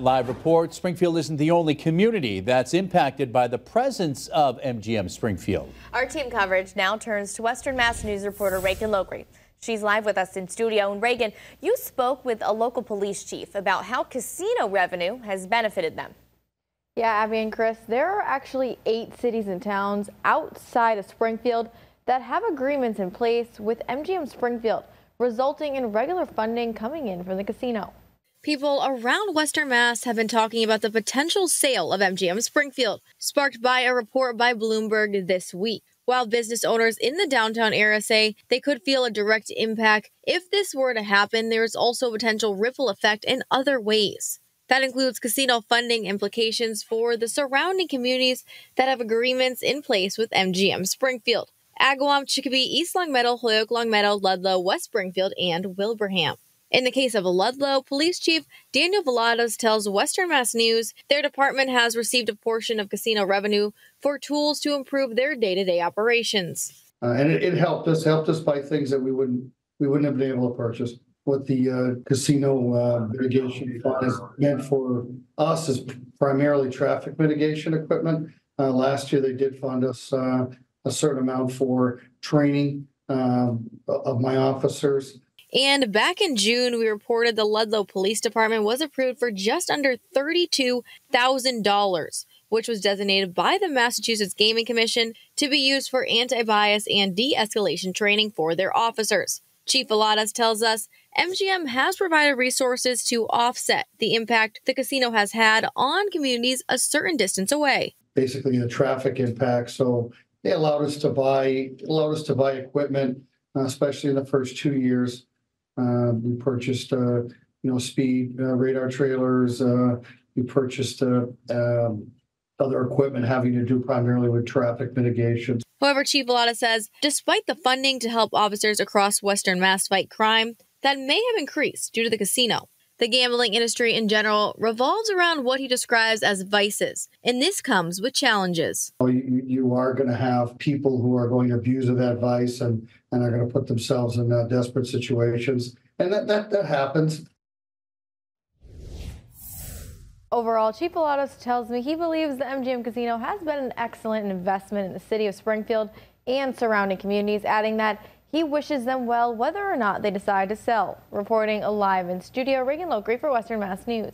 live report. Springfield isn't the only community that's impacted by the presence of MGM Springfield. Our team coverage now turns to Western Mass News reporter Reagan Logri. She's live with us in studio. And Reagan, you spoke with a local police chief about how casino revenue has benefited them. Yeah, Abby and Chris, there are actually 8 cities and towns outside of Springfield that have agreements in place with MGM Springfield, resulting in regular funding coming in from the casino. People around Western Mass have been talking about the potential sale of MGM Springfield, sparked by a report by Bloomberg this week. While business owners in the downtown area say they could feel a direct impact if this were to happen, there is also a potential ripple effect in other ways. That includes casino funding implications for the surrounding communities that have agreements in place with MGM Springfield: Agawam, Chicopee, East Longmeadow, Holyoke, Longmeadow, Ludlow, West Springfield, and Wilbraham. In the case of Ludlow, Police Chief Daniel Valadas tells Western Mass News their department has received a portion of casino revenue for tools to improve their day-to-day operations. And it helped us buy things that we wouldn't have been able to purchase. What the casino mitigation fund is meant for us is primarily traffic mitigation equipment. Last year, they did fund us a certain amount for training of my officers. And back in June, we reported the Ludlow Police Department was approved for just under $32,000, which was designated by the Massachusetts Gaming Commission to be used for anti-bias and de-escalation training for their officers. Chief Valadas tells us MGM has provided resources to offset the impact the casino has had on communities a certain distance away. Basically, the traffic impact. So they allowed us to buy equipment, especially in the first 2 years. We purchased, speed radar trailers. We purchased other equipment having to do primarily with traffic mitigation. However, Chief Valadas says, despite the funding to help officers across Western Mass fight crime, that may have increased due to the casino. The gambling industry in general revolves around what he describes as vices, and this comes with challenges. You are going to have people who are going to abuse of that vice and are going to put themselves in desperate situations, and that happens. Overall, Chief Valadas tells me he believes the MGM Casino has been an excellent investment in the city of Springfield and surrounding communities, adding that he wishes them well whether or not they decide to sell. Reporting live in studio, Reagan Logri for Western Mass News.